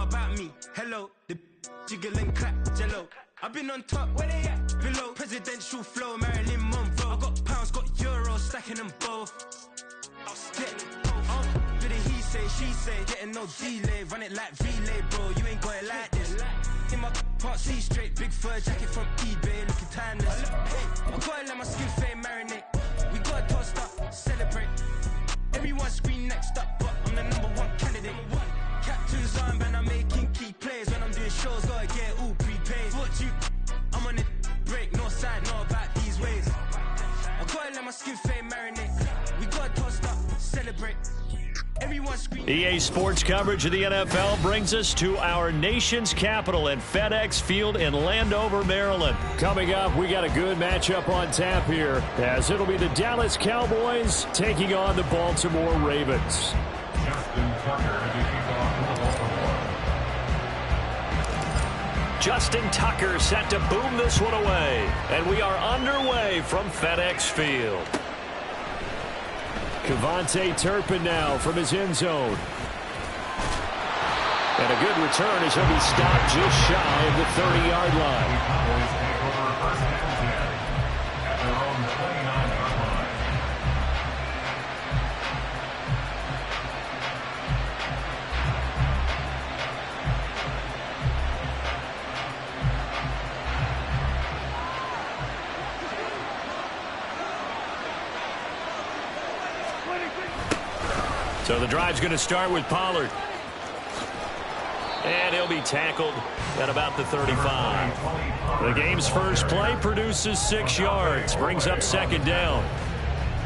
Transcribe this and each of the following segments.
about me. Hello, the jiggle and clap, jello. I've been on top, where they at? Below, presidential flow, Marilyn Monroe. I got pounds, got euros, stacking them both. I'll stick. Bit of he say, she say, getting no delay, run it like relay, bro. You ain't got it like this. In my can't see straight, big fur jacket from eBay, looking timeless. Hey, I gotta let my skin fade marinate. We gotta toast up, celebrate. Everyone scream next up, but I'm the #1 candidate. Captain's arm, and I'm making key plays. When I'm doing shows, gotta get all prepaid. What you? I'm on it, break, no side, know about these ways. I gotta let my skin fade marinate. We gotta toast up, celebrate. EA Sports coverage of the NFL brings us to our nation's capital at FedEx Field in Landover, Maryland. Coming up, we got a good matchup on tap here, as it'll be the Dallas Cowboys taking on the Baltimore Ravens. Justin Tucker set to boom this one away, and we are underway from FedEx Field. Kevontae Turpin now from his end zone. And a good return as he'll be stopped just shy of the 30-yard line. So the drive's going to start with Pollard. And he'll be tackled at about the 35. The game's first play produces 6 yards, brings up second down.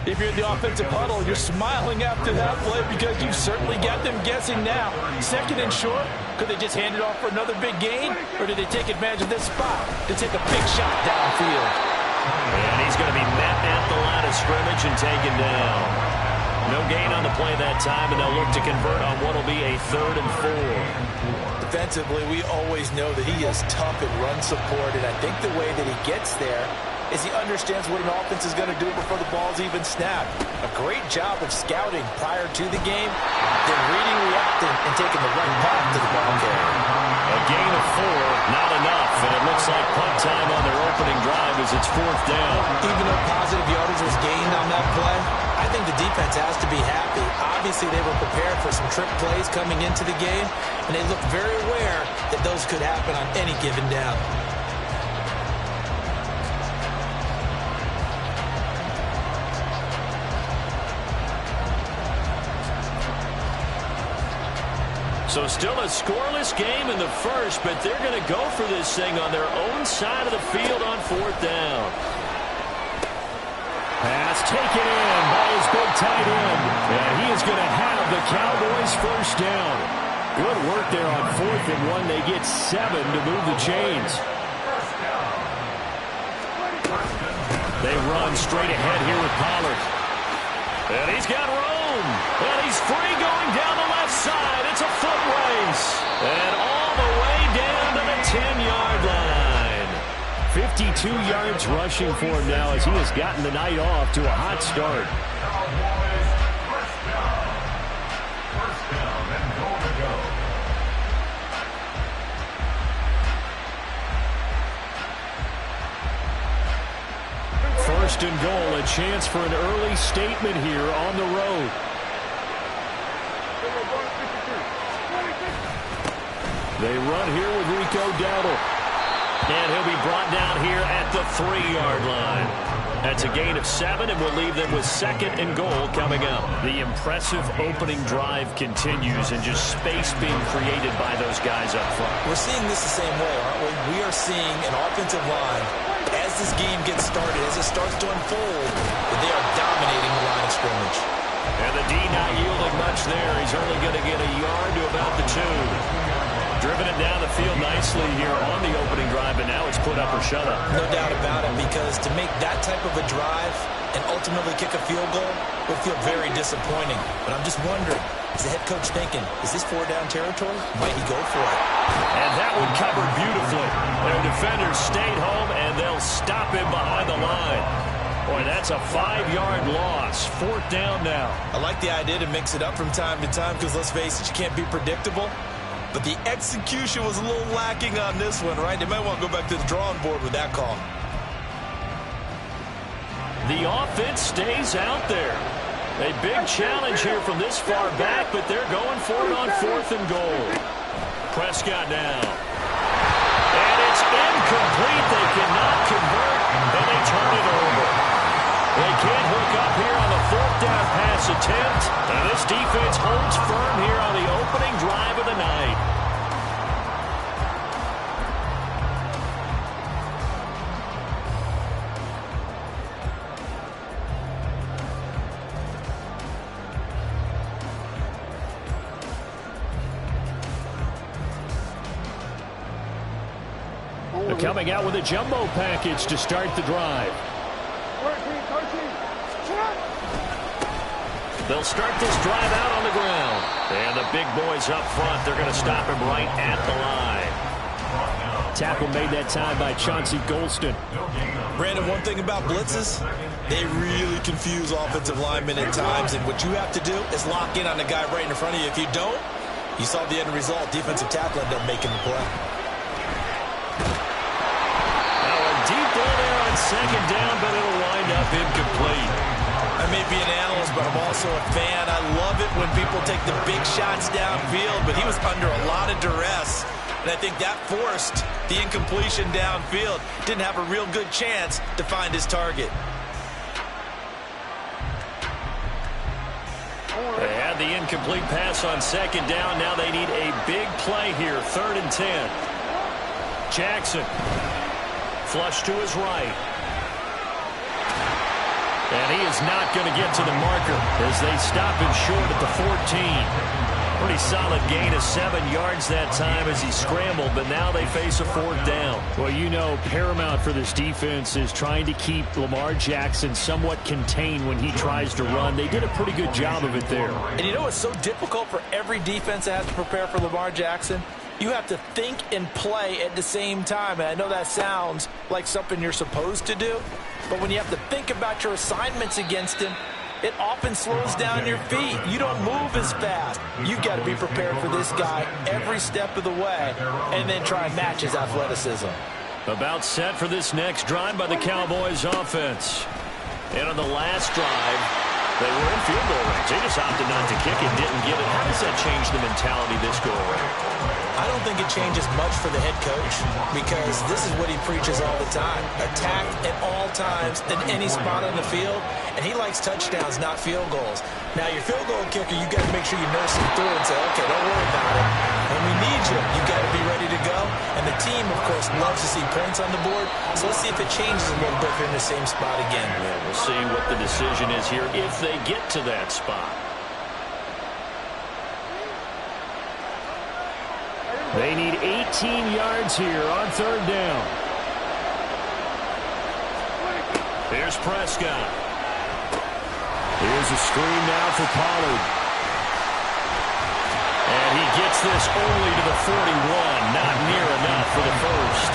If you're in the offensive huddle, you're smiling after that play because you certainly got them guessing now. Second and short, could they just hand it off for another big gain? Or did they take advantage of this spot to take a big shot downfield? And he's going to be met at the line of scrimmage and taken down. No gain on the play that time, and they'll look to convert on what will be a 3rd and 4. Defensively, we always know that he is tough in run support, and I think the way that he gets there is he understands what an offense is going to do before the ball's even snapped. A great job of scouting prior to the game, then reading, reacting, and taking the right path to the ball carrier. A gain of 4, not enough, and it looks like punt time on their opening drive as it's 4th down. Even though positive yardage was gained on that play, I think the defense has to be happy. Obviously, they were prepared for some trick plays coming into the game, and they looked very aware that those could happen on any given down. So still a scoreless game in the first, but they're going to go for this thing on their own side of the field on 4th down. Pass taken in by his big tight end. And he is going to have the Cowboys first down. Good work there on 4th and 1. They get 7 to move the chains. They run straight ahead here with Pollard. And he's got room. And he's free going down the left side. It's a foot race. And all the way down to the 10-yard line. 52 yards rushing for him now as he has gotten the night off to a hot start. First and goal, a chance for an early statement here on the road. They run here with Rico Dowdle. And he'll be brought down here at the 3-yard line. That's a gain of 7, and we'll leave them with 2nd and goal coming up. The impressive opening drive continues, and just space being created by those guys up front. We're seeing this the same way, aren't we? We are seeing an offensive line, as this game gets started, as it starts to unfold, that they are dominating the line of scrimmage. And the D not yielding much there. He's only going to get a yard to about the 2. Driven it down the field nicely here on the opening drive, and now it's put up or shut up. No doubt about it, because to make that type of a drive and ultimately kick a field goal would feel very disappointing. But I'm just wondering, is the head coach thinking, is this 4-down territory? Might he go for it? And that one covered beautifully. Their defenders stayed home, and they'll stop him behind the line. Boy, that's a 5-yard loss. 4th down now. I like the idea to mix it up from time to time because, let's face it, you can't be predictable. but the execution was a little lacking on this one, right? They might want to go back to the drawing board with that call. The offense stays out there. A big challenge here from this far back, but they're going for it on 4th and goal. Prescott now. And it's incomplete. They cannot convert, and they turn it over. They can't hook up here on the 4th down pass attempt. And this defense holds firm here on the opening drive of the night. They're coming out with a jumbo package to start the drive. They'll start this drive out on the ground. And the big boys up front, they're going to stop him right at the line. Tackle made that time by Chauncey Golston. Brandon, one thing about blitzes, they really confuse offensive linemen at times. And what you have to do is lock in on the guy right in front of you. If you don't, you saw the end result. Defensive tackle ended up making the play. Deep ball there on 2nd down, but it'll wind up incomplete. I may be an analyst, but I'm also a fan. I love it when people take the big shots downfield, but he was under a lot of duress, and I think that forced the incompletion downfield. Didn't have a real good chance to find his target. They had the incomplete pass on 2nd down. Now they need a big play here, 3rd and 10. Jackson. Flush to his right. And he is not going to get to the marker as they stop him short at the 14. Pretty solid gain of 7 yards that time as he scrambled, but now they face a 4th down. Well, you know, paramount for this defense is trying to keep Lamar Jackson somewhat contained when he tries to run. They did a pretty good job of it there. And you know what's so difficult for every defense that has to prepare for Lamar Jackson? You have to think and play at the same time. And I know that sounds like something you're supposed to do, but when you have to think about your assignments against him, it often slows down your feet. You don't move as fast. You've got to be prepared for this guy every step of the way and then try and match his athleticism. About set for this next drive by the Cowboys offense. And on the last drive, they were in field goal range. They just opted not to kick it, didn't get it. How does that change the mentality this go around? I don't think it changes much for the head coach because this is what he preaches all the time. Attack at all times in any spot on the field, and he likes touchdowns, not field goals. Now, your field goal kicker, you got to make sure you nurse him through and say, okay, don't worry about it. When we need you, you got to be ready to go. And the team, of course, loves to see points on the board. So let's see if it changes a little bit if they're in the same spot again. Yeah, we'll see what the decision is here if they get to that spot. They need 18 yards here on 3rd down. Here's Prescott. Here's a screen now for Pollard. And he gets this only to the 41. Not near enough for the first.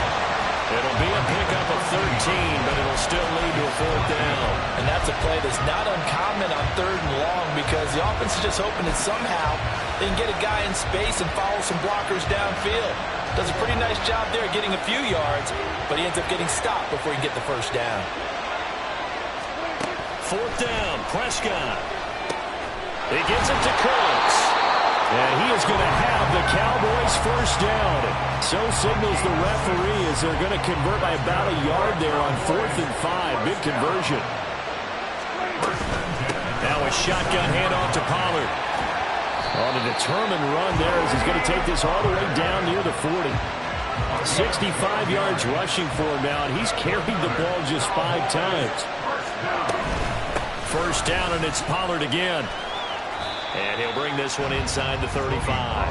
It'll be a pickup of 13, but it'll still lead to a 4th down. And that's a play that's not uncommon on 3rd and long because the offense is just hoping that somehow they can get a guy in space and follow some blockers downfield. Does a pretty nice job there getting a few yards, but he ends up getting stopped before he can get the first down. 4th down, Prescott. He gets it to Cooks. And he is going to have the Cowboys first down. So signals the referee as they're going to convert by about a yard there on 4th and 5. Big conversion. Now a shotgun handoff to Pollard. On a determined run there as he's going to take this all the way down near the 40. 65 yards rushing for him now, and he's carried the ball just 5 times. First down, and it's Pollard again. And he'll bring this one inside the 35.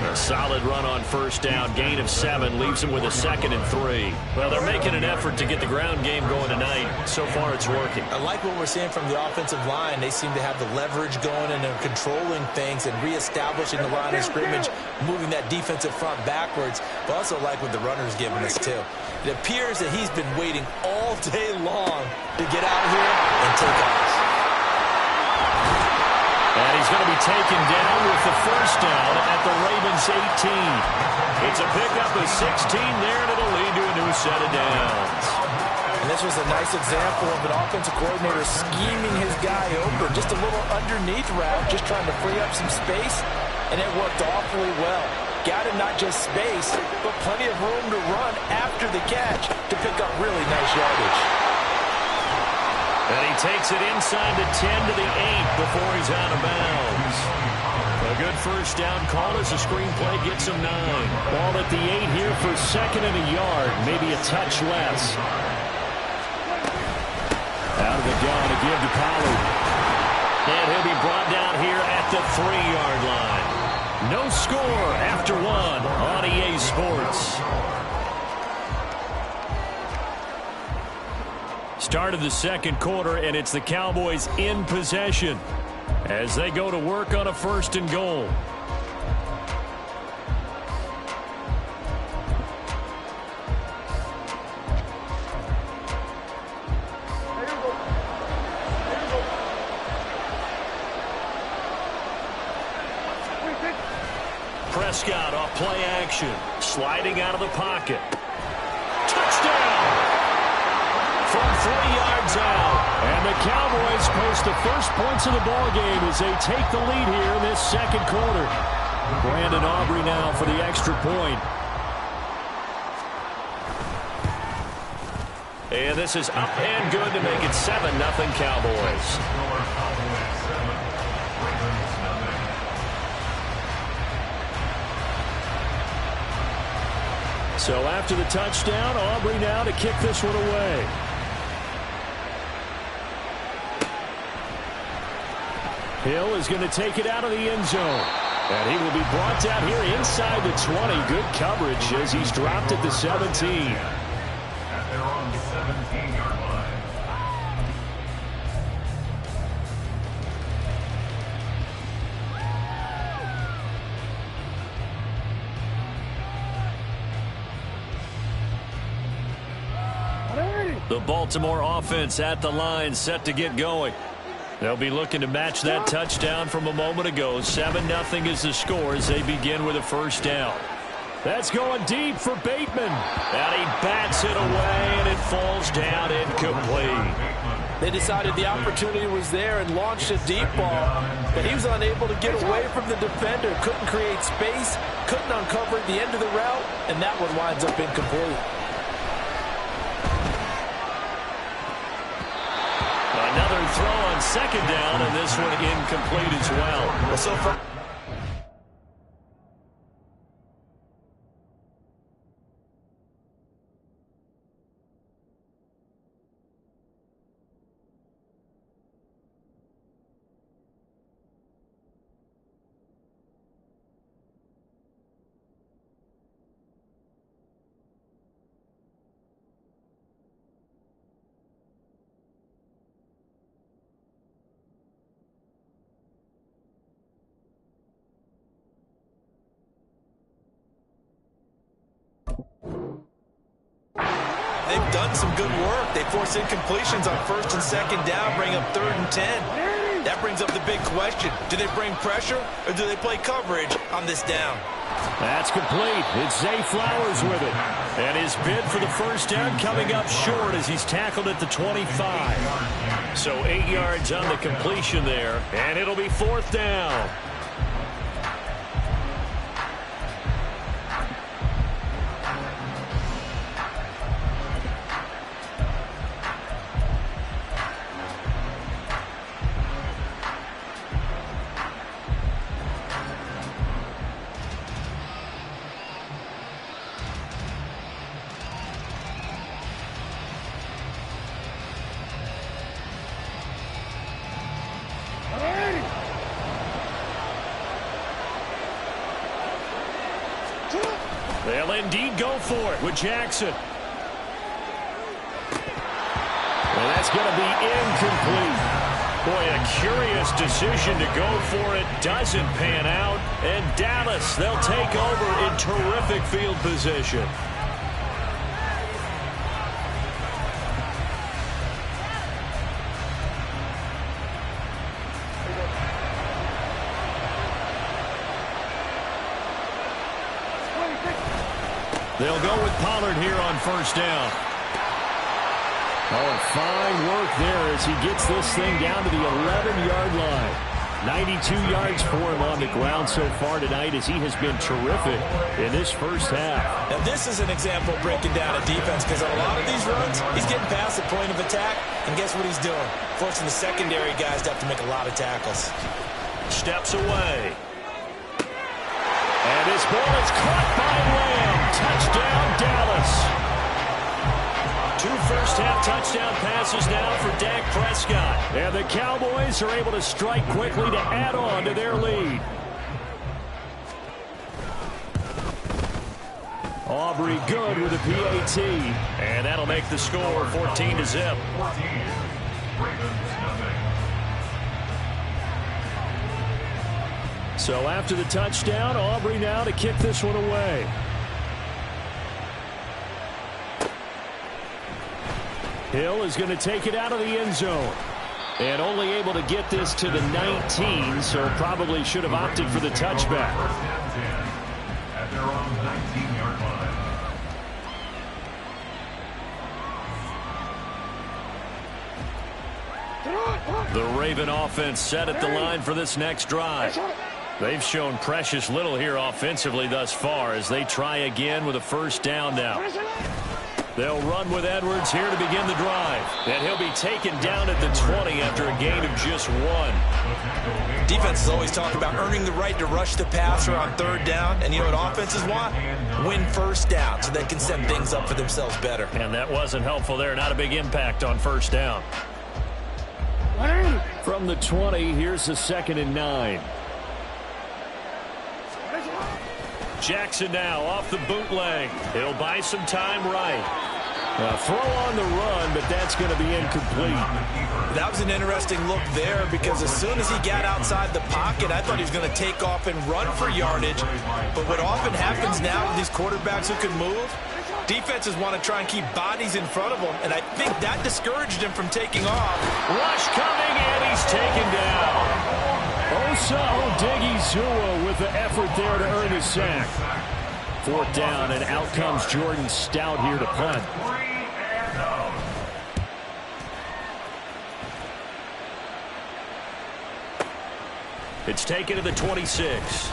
A solid run on first down. Gain of 7 leaves him with a 2nd and 3. Well, they're making an effort to get the ground game going tonight. So far, it's working. I like what we're seeing from the offensive line. They seem to have the leverage going, and they're controlling things and reestablishing the line of scrimmage, moving that defensive front backwards. But also like what the runner's giving us, too. It appears that he's been waiting all day long to get out here and take off. And he's going to be taken down with the first down at the Ravens' 18. It's a pickup of 16 there, and it'll lead to a new set of downs. And this was a nice example of an offensive coordinator scheming his guy open. Just a little underneath route, just trying to free up some space, and it worked awfully well. Got him not just space, but plenty of room to run after the catch to pick up really nice yardage. And he takes it inside the 10 to the 8 before he's out of bounds. A good first down call as the screenplay gets him 9. Ball at the 8 here for second and a yard, maybe a touch less. Out of the gun to give to Pollard. And he'll be brought down here at the 3-yard line. No score after 1 on EA Sports. Start of the second quarter, and it's the Cowboys in possession as they go to work on a 1st and goal. Prescott off play action, sliding out of the pocket. Touchdown! From 3 yards out. And the Cowboys post the first points of the ball game as they take the lead here in this second quarter. Brandon Aubrey now for the extra point. And this is up and good to make it 7-0 Cowboys. So after the touchdown, Aubrey now to kick this one away. Hill is going to take it out of the end zone. And he will be brought down here inside the 20. Good coverage as he's dropped at the 17. At their own 17-yard line. The Baltimore offense at the line, set to get going. They'll be looking to match that touchdown from a moment ago. 7-0 is the score as they begin with a first down. That's going deep for Bateman. And he bats it away, and it falls down incomplete. They decided the opportunity was there and launched a deep ball, but he was unable to get away from the defender. Couldn't create space, couldn't uncover at the end of the route, and that one winds up incomplete. Another throw on second down, and this one incomplete as well. So far, they've done some good work. They force incompletions on 1st and 2nd down, bring up 3rd and 10. That brings up the big question. Do they bring pressure or do they play coverage on this down? That's complete. It's Zay Flowers with it. And his bid for the first down coming up short as he's tackled at the 25. So 8 yards on the completion there, and it'll be 4th down. They'll indeed go for it with Jackson. And that's going to be incomplete. Boy, a curious decision to go for it. Doesn't pan out. And Dallas, they'll take over in terrific field position. They'll go with Pollard here on first down. Oh, fine work there as he gets this thing down to the 11-yard line. 92 yards for him on the ground so far tonight as he has been terrific in this first half. Now this is an example of breaking down a defense because on a lot of these runs, he's getting past the point of attack, and guess what he's doing? Forcing the secondary guys to have to make a lot of tackles. Steps away. And his ball is caught by Lamb. Touchdown, Dallas. 2 first-half touchdown passes now for Dak Prescott. And the Cowboys are able to strike quickly to add on to their lead. Aubrey good with a PAT. And that'll make the score 14-0. So after the touchdown, Aubrey now to kick this one away. Hill is going to take it out of the end zone. And only able to get this to the 19, so probably should have opted for the touchback. At their own 19-yard line. The Raven offense set at the line for this next drive. They've shown precious little here offensively thus far as they try again with a first down now. They'll run with Edwards here to begin the drive. And he'll be taken down at the 20 after a gain of just 1. Defenses always talk about earning the right to rush the passer on third down. And you know what offenses want? Win first down so they can set things up for themselves better. And that wasn't helpful there. Not a big impact on first down. From the 20, here's the 2nd and 9. Jackson now off the bootleg. He'll buy some time right. Throw on the run, but that's going to be incomplete. That was an interesting look there because as soon as he got outside the pocket, I thought he was going to take off and run for yardage. But what often happens now with these quarterbacks who can move, defenses want to try and keep bodies in front of them, and I think that discouraged him from taking off. Rush coming, and he's taken down. Osa Odighizuwa with the effort there to earn his sack. 4th down, and out comes Jordan Stout here to punt. It's taken to the 26.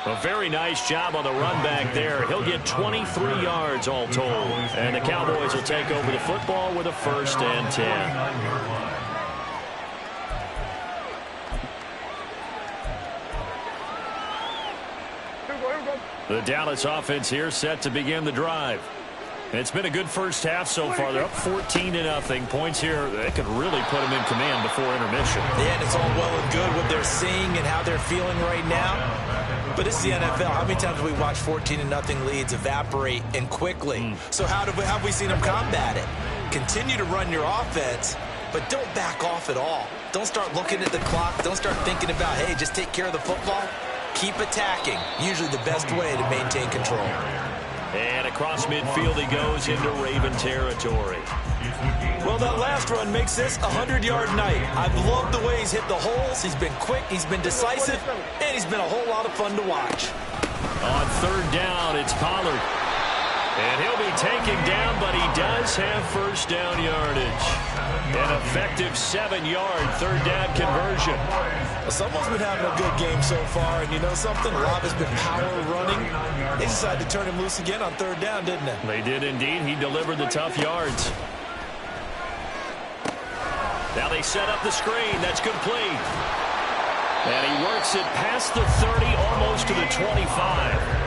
A very nice job on the run back there. He'll get 23 yards all told. And the Cowboys will take over the football with a 1st and 10. The Dallas offense here set to begin the drive. It's been a good first half so far. They're up 14-0. Points here that could really put them in command before intermission. Yeah, and it's all well and good what they're seeing and how they're feeling right now. But it's the NFL. How many times have we watched 14-0 leads evaporate and quickly? So how have we seen them combat it? Continue to run your offense, but don't back off at all. Don't start looking at the clock. Don't start thinking about, hey, just take care of the football. Keep attacking. Usually the best way to maintain control. And across midfield he goes into Raven territory. Well, that last run makes this a 100-yard night. I've loved the way he's hit the holes. He's been quick, he's been decisive, and he's been a whole lot of fun to watch. On 3rd down, it's Pollard. And he'll be taken down, but he does have first down yardage. An effective 7-yard 3rd down conversion. Well, someone's been having a good game so far, and you know something? A lot has been power running. They decided to turn him loose again on 3rd down, didn't they? They did indeed. He delivered the tough yards. Now they set up the screen. That's complete. And he works it past the 30, almost to the 25.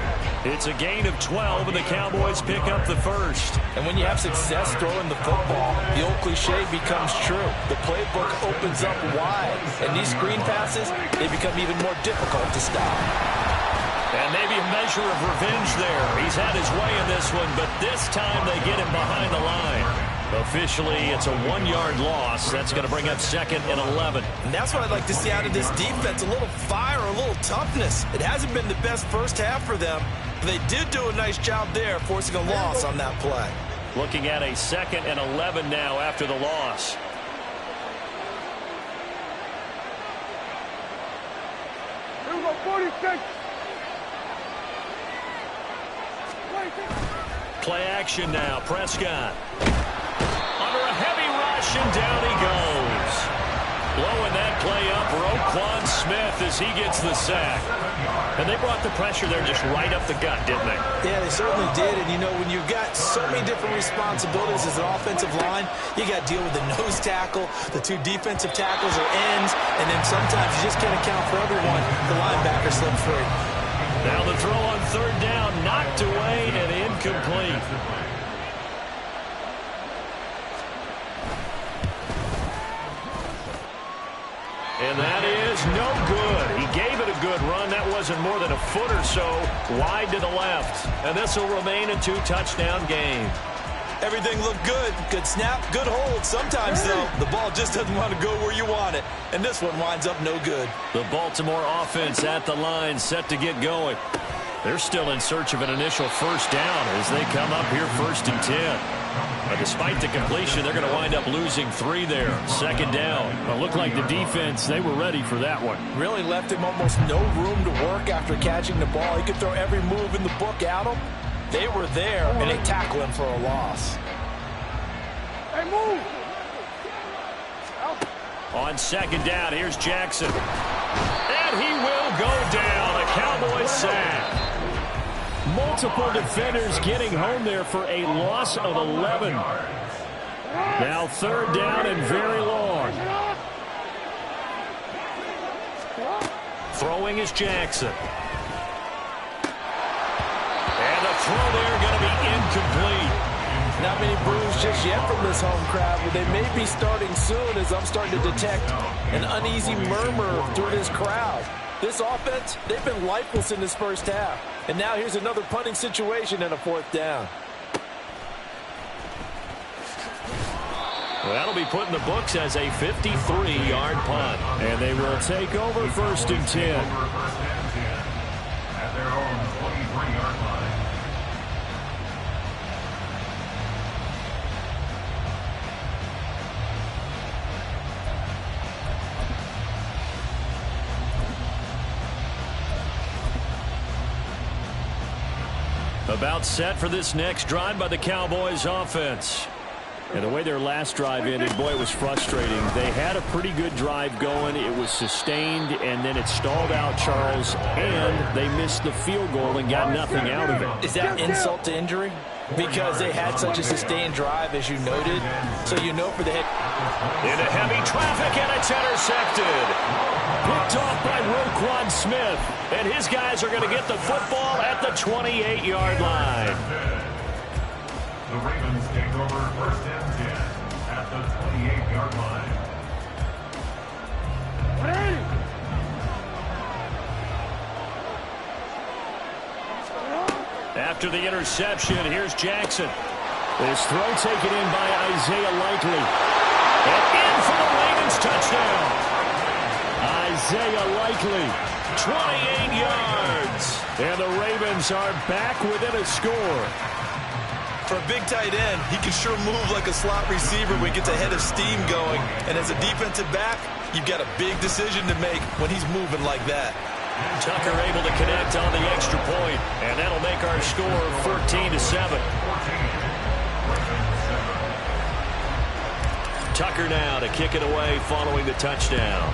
It's a gain of 12, and the Cowboys pick up the 1st. And when you have success throwing the football, the old cliche becomes true. The playbook opens up wide, and these screen passes, they become even more difficult to stop. And maybe a measure of revenge there. He's had his way in this one, but this time they get him behind the line. Officially, it's a 1-yard loss. That's going to bring up 2nd and 11. And that's what I'd like to see out of this defense, a little fire, a little toughness. It hasn't been the best first half for them, but they did do a nice job there, forcing a loss on that play. Looking at a 2nd and 11 now after the loss. Play action now. Prescott. Under a heavy rush, and down he goes. Blowing that play up, Roquan Smith as he gets the sack. And they brought the pressure there just right up the gut, didn't they? Yeah, they certainly did. And, you know, when you've got so many different responsibilities as an offensive line, you got to deal with the nose tackle, the two defensive tackles or ends, and then sometimes you just can't account for everyone. The linebacker slipped free. Now the throw on third down, knocked away and incomplete. And that is no good. He gave it a good run. That wasn't more than a foot or so wide to the left. And this will remain a two-touchdown game. Everything looked good. Good snap, good hold. Sometimes, though, the ball just doesn't want to go where you want it. And this one winds up no good. The Baltimore offense at the line, set to get going. They're still in search of an initial first down as they come up here 1st and 10. But despite the completion, they're going to wind up losing 3 there. 2nd down. Well, it looked like the defense, they were ready for that one. Really left him almost no room to work after catching the ball. He could throw every move in the book at him. They were there, and they tackle him for a loss. Hey, move! On 2nd down, here's Jackson. And he will go down. A Cowboys sack. Multiple defenders getting home there for a loss of 11. Now 3rd down and very long. Throwing is Jackson. And the throw there going to be incomplete. Not many boos just yet from this home crowd, but they may be starting soon as I'm starting to detect an uneasy murmur through this crowd. This offense, they've been lifeless in this first half. And now here's another punting situation and a 4th down. Well, that'll be put in the books as a 53-yard punt. And they will take over 1st and 10. At their own 23-yard line. About set for this next drive by the Cowboys offense. And the way their last drive ended, boy, it was frustrating. They had a pretty good drive going. It was sustained, and then it stalled out, Charles, and they missed the field goal and got nothing out of it. Is that insult to injury? Because they had such a sustained drive, as you noted. So you know for the hit. Into heavy traffic, and it's intercepted. Picked off by Roquan Smith. And his guys are going to get the football at the 28-yard line. The Ravens take over 1st and 10 at the 28-yard line. After the interception, here's Jackson. This throw taken in by Isaiah Likely. And in for the Ravens touchdown. Isaiah Likely. 28 yards. And the Ravens are back within a score. For a big tight end, he can sure move like a slot receiver when he gets a head of steam going. And as a defensive back, you've got a big decision to make when he's moving like that. Tucker able to connect on the extra point, and that'll make our score 14-7. Tucker now to kick it away following the touchdown.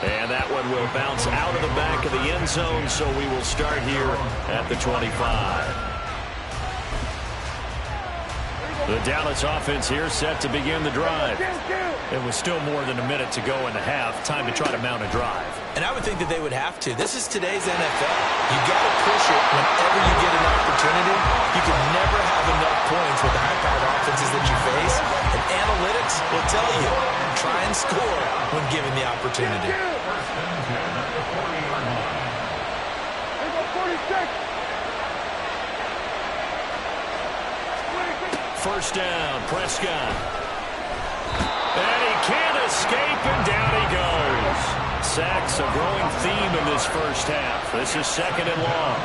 And that one will bounce out of the back of the end zone, so we will start here at the 25. The Dallas offense here set to begin the drive. It was still more than a minute to go in the half. Time to try to mount a drive. And I would think that they would have to. This is today's NFL. You got to push it whenever you get an opportunity. You can never have enough points with the high-powered offenses that you face. And analytics will tell you, try and score when given the opportunity. First down, Prescott. And he can't escape, and down he goes. Sacks a growing theme in this first half. This is 2nd and long.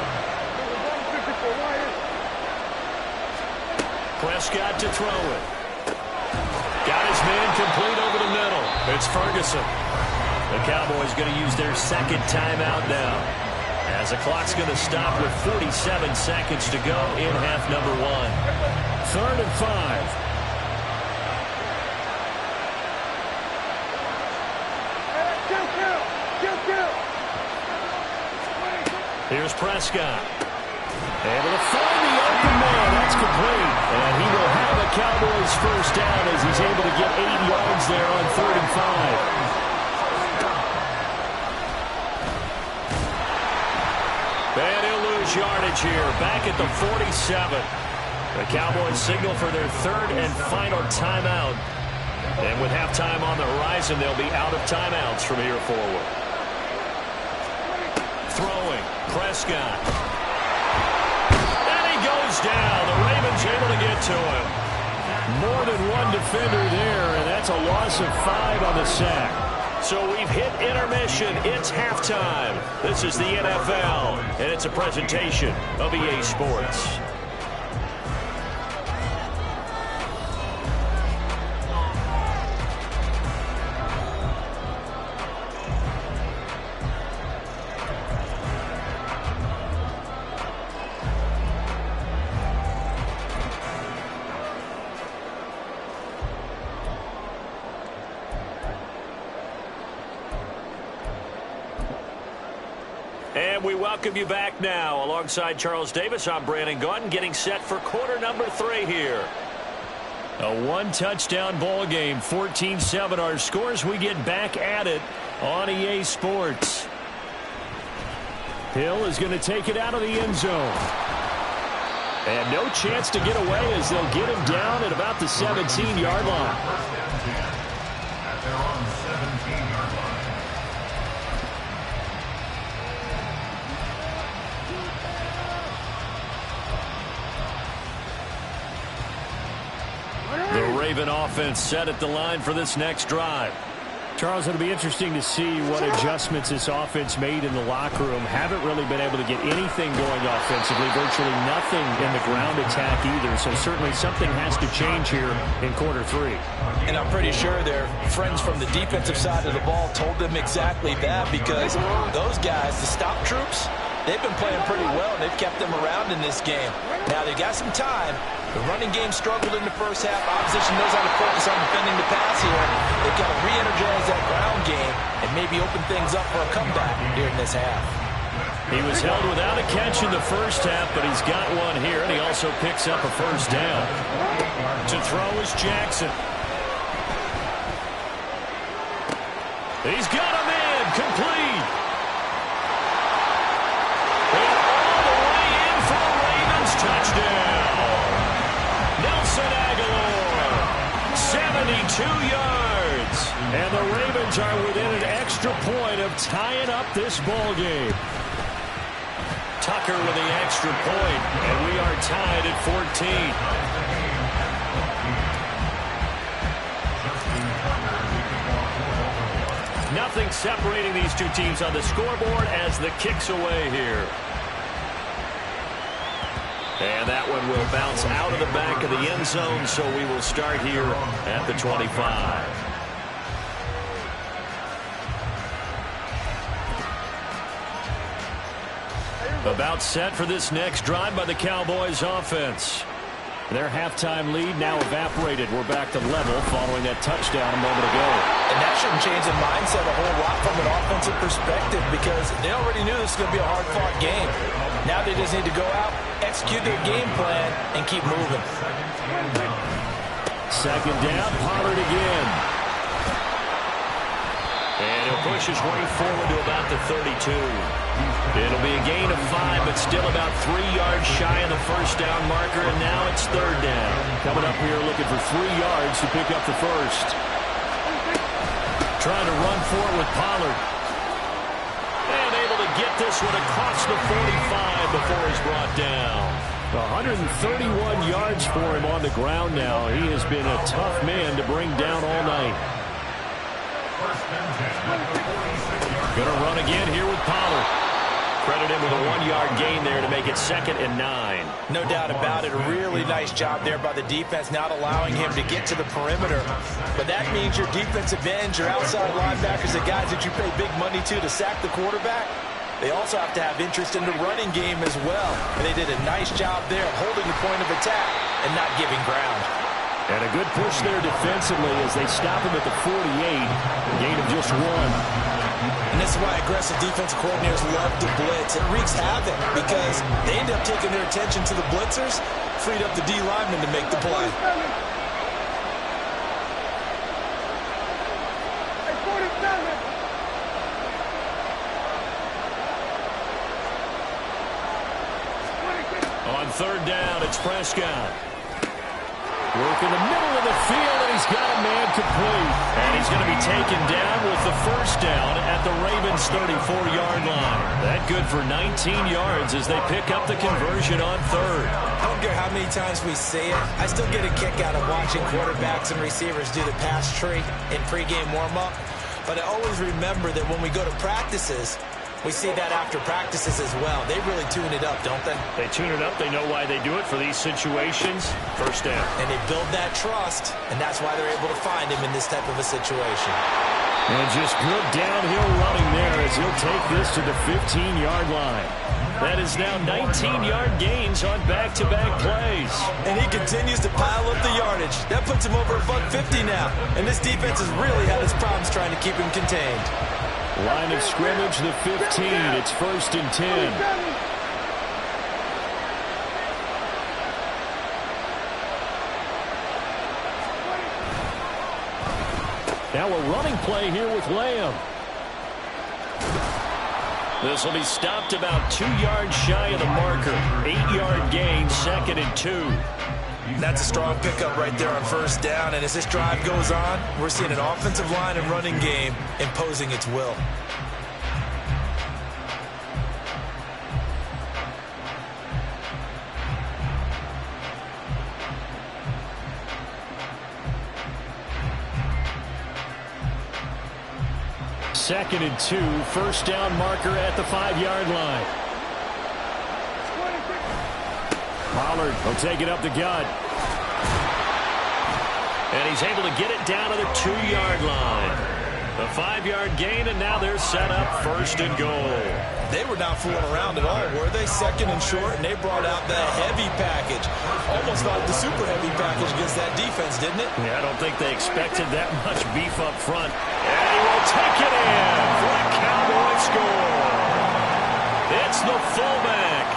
Prescott to throw it. Got his man complete over the middle. And It's Ferguson. The Cowboys going to use their second timeout now, as the clock's going to stop with 47 seconds to go in half number 1. 3rd and 5. Here's Prescott. Able to find the open man. That's complete. And he will have a Cowboys first down as he's able to get 8 yards there on 3rd and 5. And he'll lose yardage here. Back at the 47. The Cowboys signal for their 3rd and final timeout. And with halftime on the horizon, they'll be out of timeouts from here forward. Throwing. Prescott. And he goes down. The Ravens able to get to him. More than one defender there, and that's a loss of 5 on the sack. So we've hit intermission. It's halftime. This is the NFL, and it's a presentation of EA Sports. And we welcome you back now. Alongside Charles Davis, I'm Brandon Gaudin, getting set for quarter number 3 here. A one-touchdown ball game, 14-7 our scores. We get back at it on EA Sports. Hill is going to take it out of the end zone. And no chance to get away as they'll get him down at about the 17-yard line. At their own 17-yard line. The Raven offense set at the line for this next drive. Charles, it'll be interesting to see what adjustments this offense made in the locker room. Haven't really been able to get anything going offensively, virtually nothing in the ground attack either. So certainly something has to change here in quarter 3. And I'm pretty sure their friends from the defensive side of the ball told them exactly that, because those guys, the stop troops, they've been playing pretty well, and they've kept them around in this game. Now they've got some time. The running game struggled in the first half. Opposition knows how to focus on defending the pass here. They've got to re-energize that ground game and maybe open things up for a comeback here in this half. He was held without a catch in the first half, but he's got one here, and he also picks up a first down. To throw is Jackson. He's got a man complete. And all the way in for a Ravens touchdown. Nelson Aguilar, 72 yards. And the Ravens are within an extra point of tying up this ball game. Tucker with the extra point, and we are tied at 14. Nothing separating these two teams on the scoreboard as the kick's away here. And that one will bounce out of the back of the end zone, so we will start here at the 25. About set for this next drive by the Cowboys offense. Their halftime lead now evaporated. We're back to level following that touchdown a moment ago. And that shouldn't change the mindset a whole lot from an offensive perspective, because they already knew this was going to be a hard-fought game. Now they just need to go out, execute their game plan, and keep moving. Second down, Pollard again. And he'll push his way forward to about the 32. It'll be a gain of 5, but still about 3 yards shy of the first down marker, and now it's third down. Coming up here looking for 3 yards to pick up the first. Trying to run for it with Pollard. And able to get this one across the 45 before he's brought down. 131 yards for him on the ground now. He has been a tough man to bring down all night. Going to run again here with Pollard. Credit him with a 1-yard gain there to make it 2nd and 9. No doubt about it. A really nice job there by the defense, not allowing him to get to the perimeter. But that means your defensive ends, your outside linebackers, the guys that you pay big money to sack the quarterback, they also have to have interest in the running game as well. And they did a nice job there holding the point of attack and not giving ground. And a good push there defensively as they stop him at the 48. Gain of just 1. And this is why aggressive defensive coordinators love to blitz. It wreaks havoc because they end up taking their attention to the blitzers, freed up the D lineman to make the play. On 3rd down, it's Prescott. Work in the middle of the field, and he's got a man complete. And he's going to be taken down with the 1st down at the Ravens' 34-yard line. That good for 19 yards as they pick up the conversion on 3rd. I don't care how many times we say it, I still get a kick out of watching quarterbacks and receivers do the pass tree in pregame warm-up. But I always remember that when we go to practices, we see that after practices as well. They really tune it up, don't they? They tune it up. They know why they do it for these situations. 1st down. And they build that trust, and that's why they're able to find him in this type of a situation. And just good downhill running there as he'll take this to the 15-yard line. That is now 19-yard gains on back-to-back plays. And he continues to pile up the yardage. That puts him over $150 now. And this defense has really had its problems trying to keep him contained. Line of scrimmage, the 15. It's 1st and 10. Now a running play here with Lamb. This will be stopped about 2 yards shy of the marker. 8-yard gain, 2nd and 2. That's a strong pickup right there on 1st down. And as this drive goes on, we're seeing an offensive line and running game imposing its will. Second and 2, 1st down marker at the 5-yard line. Pollard will take it up the gut. And he's able to get it down to the 2-yard line. A 5-yard gain, and now they're set up 1st and goal. They were not fooling around at all, were they? 2nd and short, and they brought out the heavy package. Almost like the super heavy package against that defense, didn't it? Yeah, I don't think they expected that much beef up front. And he will take it in for a Cowboy score. It's the fullback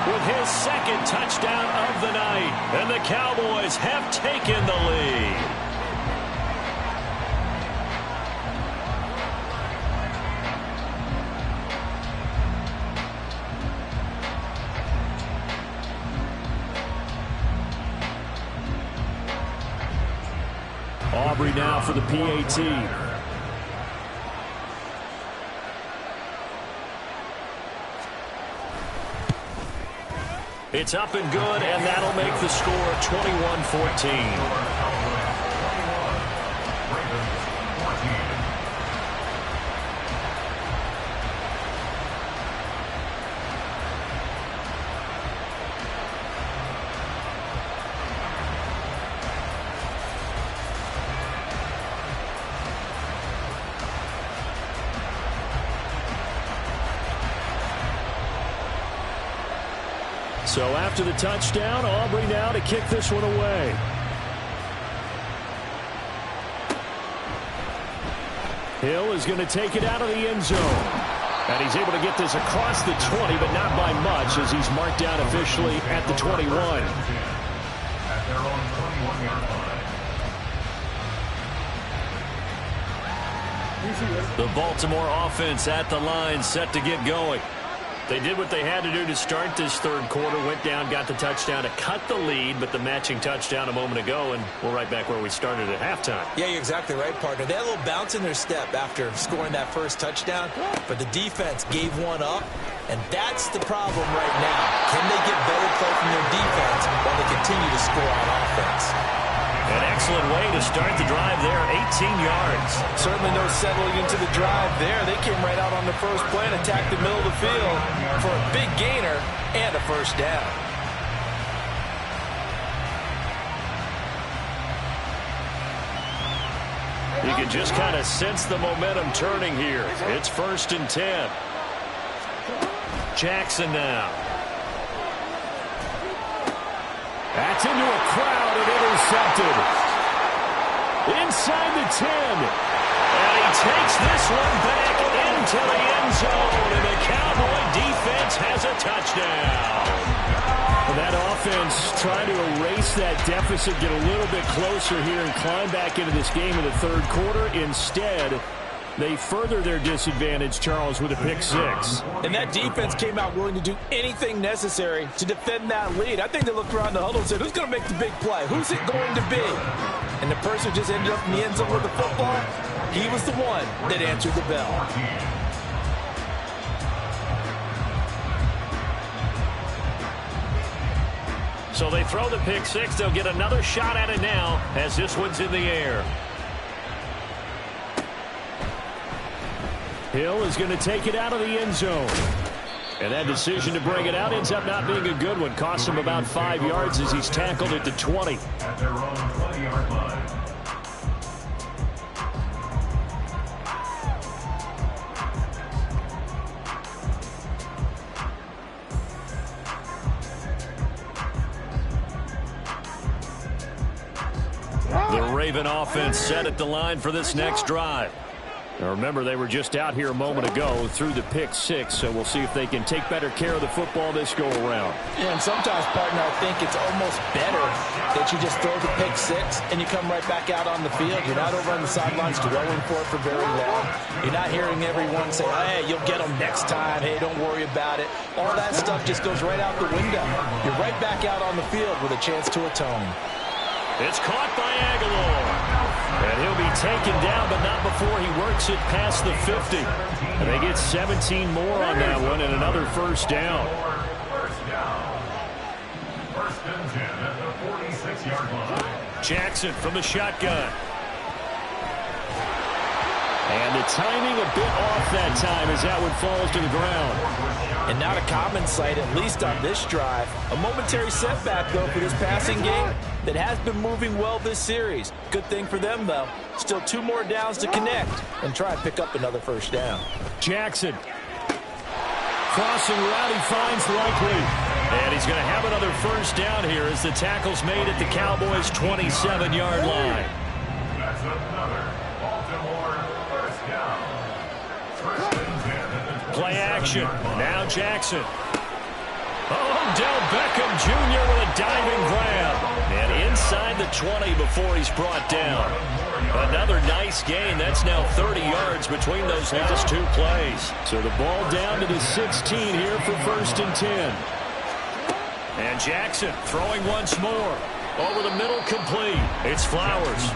with his 2nd touchdown of the night. And the Cowboys have taken the lead. Aubrey now for the PAT. It's up and good, and that'll make the score 21-14. So after the touchdown, Aubrey now to kick this one away. Hill is going to take it out of the end zone. And he's able to get this across the 20, but not by much as he's marked down officially at the 21. At their own 21-yard line. The Baltimore offense at the line, set to get going. They did what they had to do to start this 3rd quarter, went down, got the touchdown to cut the lead, but the matching touchdown a moment ago, and we're right back where we started at halftime. Yeah, you're exactly right, partner. They had a little bounce in their step after scoring that 1st touchdown, but the defense gave one up, and that's the problem right now. Can they get better play from their defense while they continue to score on offense? An excellent way to start the drive there, 18 yards. Certainly no settling into the drive there. They came right out on the first play and attacked the middle of the field for a big gainer and a first down. You can just kind of sense the momentum turning here. It's 1st and 10. Jackson now. That's into a crowd and intercepted. Inside the 10. And he takes this one back into the end zone. And the Cowboy defense has a touchdown. That offense trying to erase that deficit, get a little bit closer here and climb back into this game in the third quarter. Instead, they further their disadvantage, Charles, with a pick 6. And that defense came out willing to do anything necessary to defend that lead. I think they looked around the huddle and said, who's going to make the big play? Who's it going to be? And the person who just ended up in the end zone with the football, he was the one that answered the bell. So they throw the pick 6. They'll get another shot at it now as this one's in the air. Hill is going to take it out of the end zone. And that decision to bring it out ends up not being a good one. Cost him about 5 yards as he's tackled at the 20. At their own 20-yard line. The Raven offense set at the line for this next drive. Now remember, they were just out here a moment ago through the pick 6, so we'll see if they can take better care of the football this go-around. Yeah, and sometimes, partner, I think it's almost better that you just throw the pick 6 and you come right back out on the field. You're not over on the sidelines dwelling for it for very long. You're not hearing everyone say, hey, you'll get them next time. Hey, don't worry about it. All that stuff just goes right out the window. You're right back out on the field with a chance to atone. It's caught by Aguilar. And he'll be taken down, but not before he works it past the 50. And they get 17 more on that one and another first down. First down. 1st and 10 at the 46-yard line. Jackson from the shotgun. And the timing a bit off that time as that one falls to the ground. And not a common sight, at least on this drive. A momentary setback, though, for this passing game that has been moving well this series. Good thing for them, though. Still 2 more downs to connect and try and pick up another first down. Jackson. Crossing route, he finds Likely. And he's going to have another first down here as the tackle's made at the Cowboys' 27-yard line. That's another Baltimore first down. 1st and 10 at the Play action. Now Jackson. Odell Beckham Jr. with a diving grab. And inside the 20 before he's brought down. Another nice gain. That's now 30 yards between those last 2 plays. So the ball down to the 16 here for 1st and 10. And Jackson throwing once more. Over the middle, complete. It's Flowers.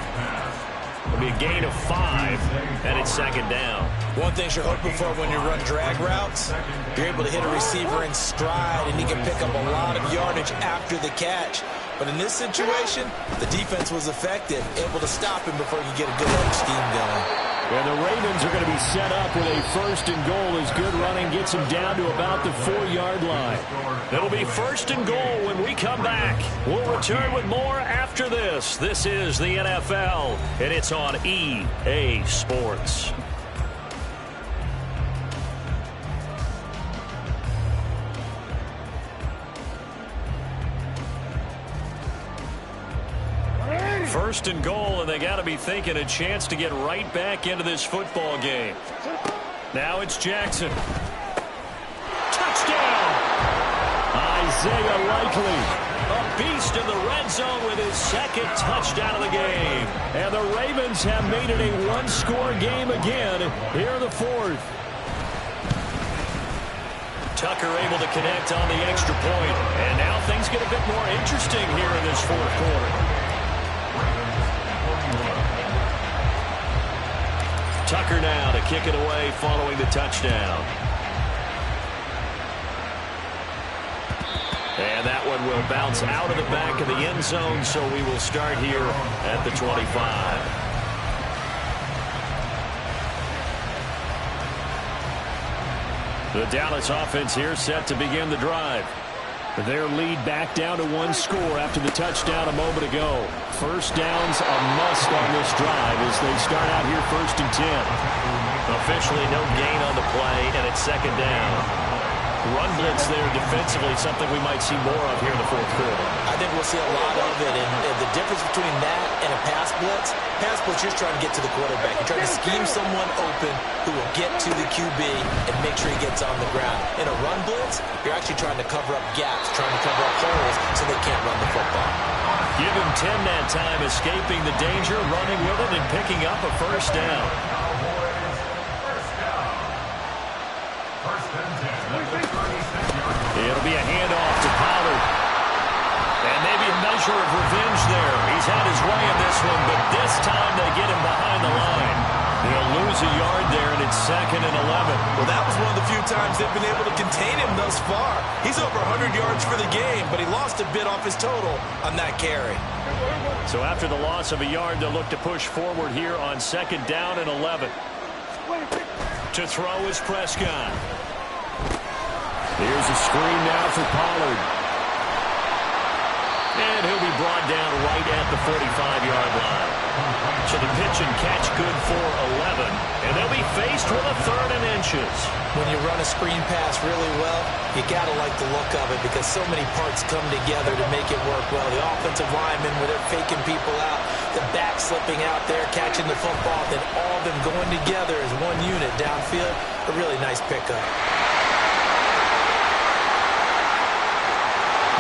It'll be a gain of 5, and it's 2nd down. One thing you're hoping for when you run drag routes, you're able to hit a receiver in stride, and he can pick up a lot of yardage after the catch. But in this situation, the defense was effective, able to stop him before he could get a good edge scheme going. And the Ravens are going to be set up with a 1st and goal as good running gets them down to about the 4-yard line. It'll be 1st and goal when we come back. We'll return with more after this. This is the NFL, and it's on EA Sports. First and goal, and they got to be thinking a chance to get right back into this football game. Now it's Jackson. Touchdown! Isaiah Likely. A beast in the red zone with his 2nd touchdown of the game. And the Ravens have made it a 1-score game again. Here the 4th. Tucker able to connect on the extra point. And now things get a bit more interesting here in this 4th quarter. Tucker now to kick it away following the touchdown. And that one will bounce out of the back of the end zone, so we will start here at the 25. The Dallas offense here set to begin the drive. Their lead back down to one score after the touchdown a moment ago. First down's a must on this drive as they start out here 1st and 10. Officially no gain on the play, and it's 2nd down. Run blitz there defensively, something we might see more of here in the 4th quarter. I think we'll see a lot of it, and the difference between that and a pass blitz, you're trying to get to the quarterback. You're trying to scheme someone open who will get to the QB and make sure he gets on the ground. In a run blitz, you're actually trying to cover up gaps, trying to cover up holes so they can't run the football. Give him 10 that time, escaping the danger, running with it, and picking up a 1st down. It'll be a handoff to Pollard. And maybe a measure of revenge there. He's had his way in this one, but this time they get him behind the line. They'll lose a yard there, and it's 2nd and 11. Well, that was one of the few times they've been able to contain him thus far. He's over 100 yards for the game, but he lost a bit off his total on that carry. So after the loss of a yard, they'll look to push forward here on 2nd down and 11. To throw is Prescott. Here's a screen now for Pollard. And he'll be brought down right at the 45-yard line. So the pitch and catch good for 11. And they'll be faced with a 3rd and inches. When you run a screen pass really well, you got to like the look of it because so many parts come together to make it work well. The offensive linemen, where they're faking people out, the back slipping out there, catching the football, then all of them going together as one unit downfield. A really nice pickup.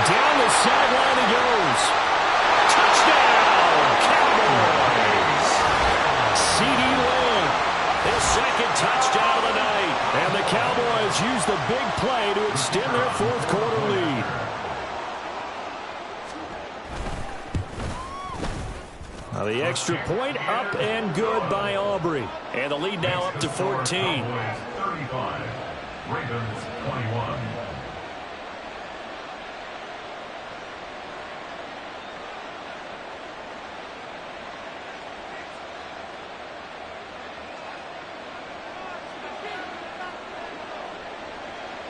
Down the sideline he goes. Touchdown, Cowboys. C.D. Lamb, his 2nd touchdown of the night. And the Cowboys use the big play to extend their 4th quarter lead. Now the extra point up and good by Aubrey. And the lead now up to 14. 35, Ravens 21.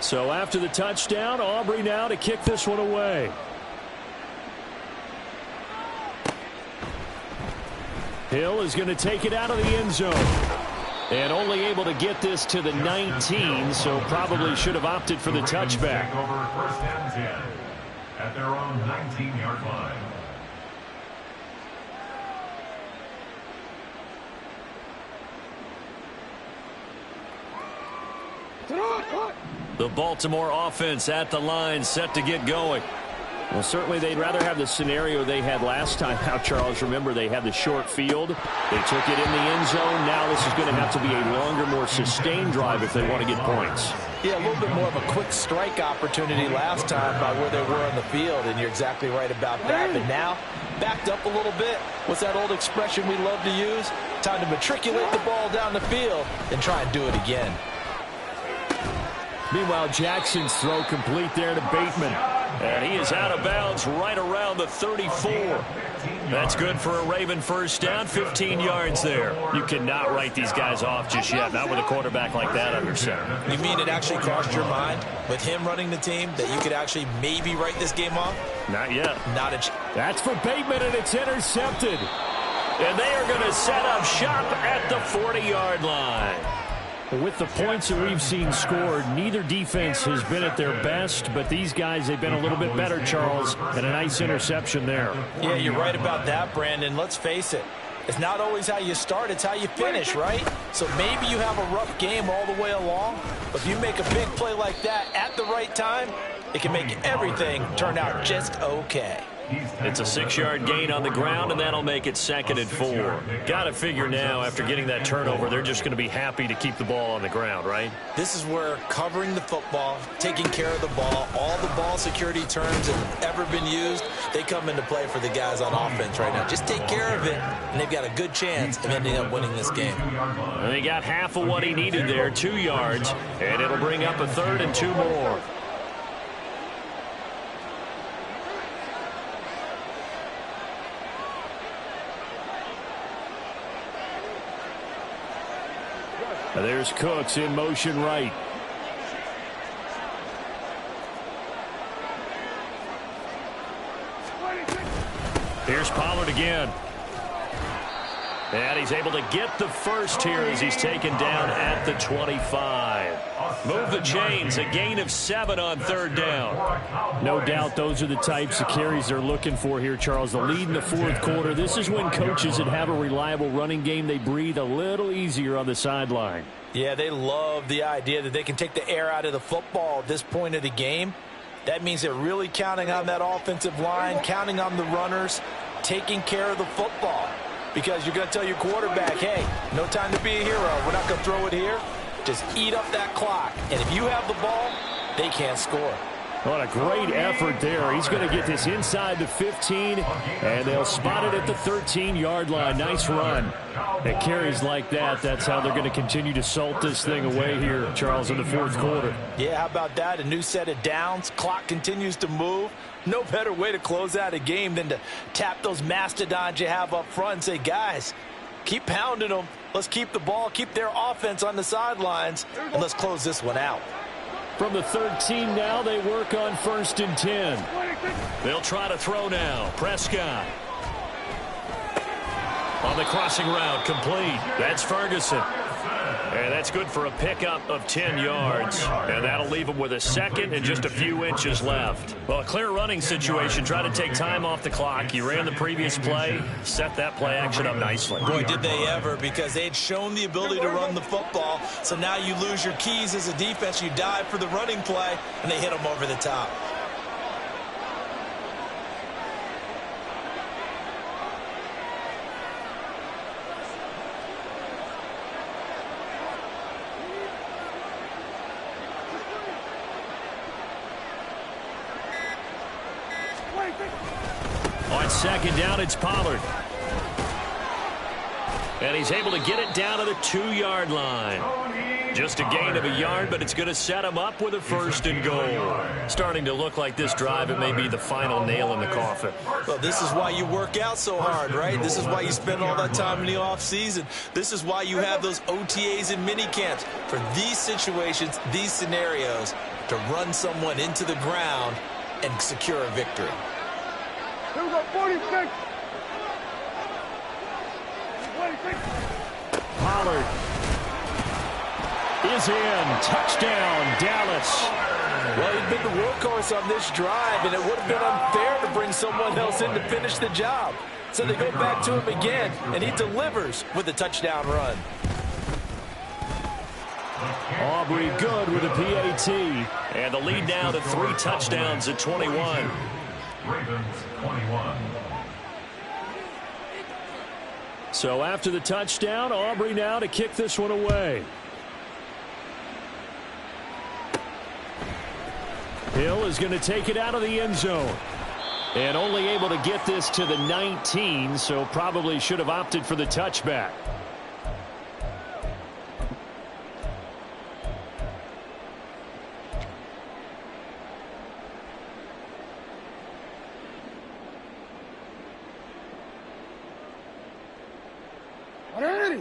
So after the touchdown, Aubrey now to kick this one away. Hill is going to take it out of the end zone. And only able to get this to the 19, so probably should have opted for the touchback. Take over 1st and 10 at their own 19-yard line. The Baltimore offense at the line, set to get going. Well, certainly they'd rather have the scenario they had last time out, Charles. Remember, they had the short field. They took it in the end zone. Now this is going to have to be a longer, more sustained drive if they want to get points. Yeah, a little bit more of a quick strike opportunity last time by where they were on the field, and you're exactly right about that. But now, backed up a little bit. What's that old expression we love to use? Time to matriculate the ball down the field and try and do it again. Meanwhile, Jackson's throw complete there to Bateman. And he is out of bounds right around the 34. That's good for a Raven 1st down, 15 yards there. You cannot write these guys off just yet, not with a quarterback like that under center. You mean it actually crossed your mind with him running the team that you could actually maybe write this game off? Not yet. Not a That's for Bateman, and it's intercepted. And they are going to set up shop at the 40-yard line. With the points that we've seen scored, neither defense has been at their best, but these guys, they've been a little bit better, Charles, and a nice interception there. Yeah, you're right about that, Brandon. Let's face it. It's not always how you start, it's how you finish, right? So maybe you have a rough game all the way along, but if you make a big play like that at the right time, it can make everything turn out just okay. It's a 6-yard gain on the ground, and that'll make it 2nd and 4. Got to figure now, after getting that turnover, they're just going to be happy to keep the ball on the ground, right? This is where covering the football, taking care of the ball, all the ball security terms that have ever been used, they come into play for the guys on offense right now. Just take care of it, and they've got a good chance of ending up winning this game. And they got half of what he needed there, 2 yards, and it'll bring up a 3rd and 2 more. There's Cooks in motion right. Here's Pollard again. And he's able to get the first here as he's taken down at the 25. Move the chains, a gain of 7 on third down. No doubt those are the types of carries they're looking for here, Charles. The lead in the fourth quarter. This is when coaches that have a reliable running game, they breathe a little easier on the sideline. Yeah, they love the idea that they can take the air out of the football at this point of the game. That means they're really counting on that offensive line, counting on the runners, taking care of the football. Because you're going to tell your quarterback, hey, no time to be a hero. We're not going to throw it here. Just eat up that clock. And if you have the ball, they can't score. What a great effort there. He's going to get this inside the 15, and they'll spot it at the 13-yard line. Nice run. At carries like that, that's how they're going to continue to salt this thing away here, Charles, in the fourth quarter. Yeah, how about that? A new set of downs. Clock continues to move. No better way to close out a game than to tap those mastodons you have up front and say, guys, keep pounding them. Let's keep the ball, keep their offense on the sidelines, and let's close this one out. From the 13 now, they work on 1st and 10. They'll try to throw now. Prescott. On the crossing route, complete. That's Ferguson. And that's good for a pickup of 10 yards. And that'll leave him with a second and just a few inches left. Well, a clear running situation. Try to take time off the clock. You ran the previous play. Set that play action up nicely. Boy, did they ever, because they'd shown the ability to run the football. So now you lose your keys as a defense. You dive for the running play, and they hit them over the top. On second down, it's Pollard. And he's able to get it down to the 2-yard line. Just a gain of a yard, but it's going to set him up with a 1st and goal. Starting to look like this drive, it may be the final nail in the coffin. Well, this is why you work out so hard, right? This is why you spend all that time in the offseason. This is why you have those OTAs and mini camps. For these situations, these scenarios, to run someone into the ground and secure a victory. Here we go, 46. Pollard is in. Touchdown, Dallas. Well, he'd been the workhorse on this drive, and it would have been unfair to bring someone else in to finish the job. So they go back to him again, and he delivers with a touchdown run. Aubrey good with a PAT. And the lead now to 3 touchdowns at 21. Ravens 21. So after the touchdown, Aubrey now to kick this one away. Hill is going to take it out of the end zone. And only able to get this to the 19, so probably should have opted for the touchback.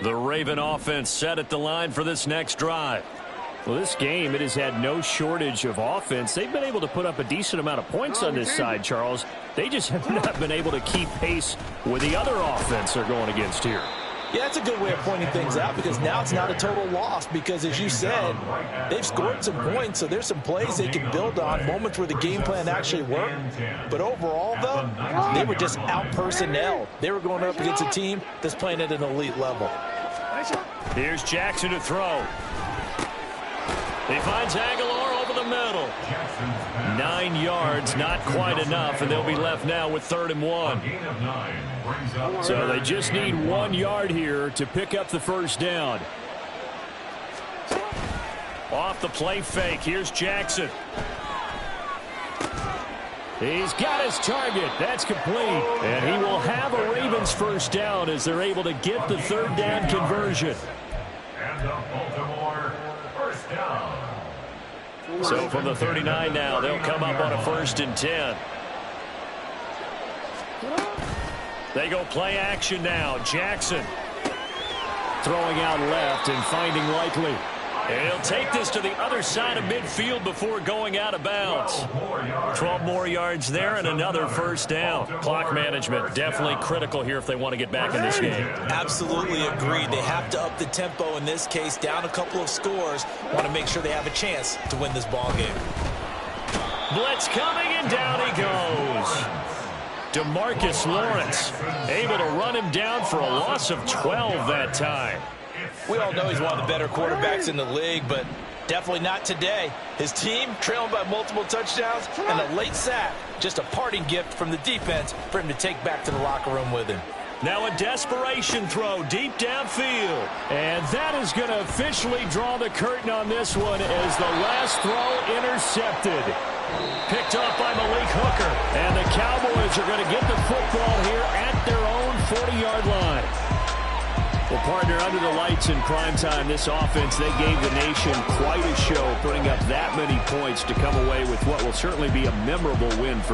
The Raven offense set at the line for this next drive. Well, this game, it has had no shortage of offense. They've been able to put up a decent amount of points on this side, Charles. They just have not been able to keep pace with the other offense they're going against here. Yeah, that's a good way of pointing things out, because now it's not a total loss, because as you said, they've scored some points, so there's some plays they can build on, moments where the game plan actually worked. But overall, though, they were just out-personnelled. They were going up against a team that's playing at an elite level. Here's Jackson to throw. He finds Aguilar over the middle. 9 yards, not quite enough, and they'll be left now with 3rd and 1. So they just need 1 yard here to pick up the first down. Off the play fake, here's Jackson. He's got his target. That's complete. And he will have a Ravens first down as they're able to get the 3rd down conversion. And the Baltimore first down. So from the 39 now, they'll come up on a 1st and 10. They go play action now. Jackson. Throwing out left and finding Likely. And he'll take this to the other side of midfield before going out of bounds. 12 more yards there and another first down. Clock management definitely critical here if they want to get back in this game. Absolutely agreed. They have to up the tempo in this case, down a couple of scores. Want to make sure they have a chance to win this ball game. Blitz coming, and down he goes. DeMarcus Lawrence able to run him down for a loss of 12 that time. We all know he's one of the better quarterbacks in the league, but definitely not today. His team trailing by multiple touchdowns and a late sack. Just a parting gift from the defense for him to take back to the locker room with him. Now a desperation throw deep downfield. And that is going to officially draw the curtain on this one as the last throw intercepted. Picked off by Malik Hooker. And the Cowboys are going to get the football here at their own 40-yard line. Well, partner, under the lights in primetime, this offense, they gave the nation quite a show, putting up that many points to come away with what will certainly be a memorable win for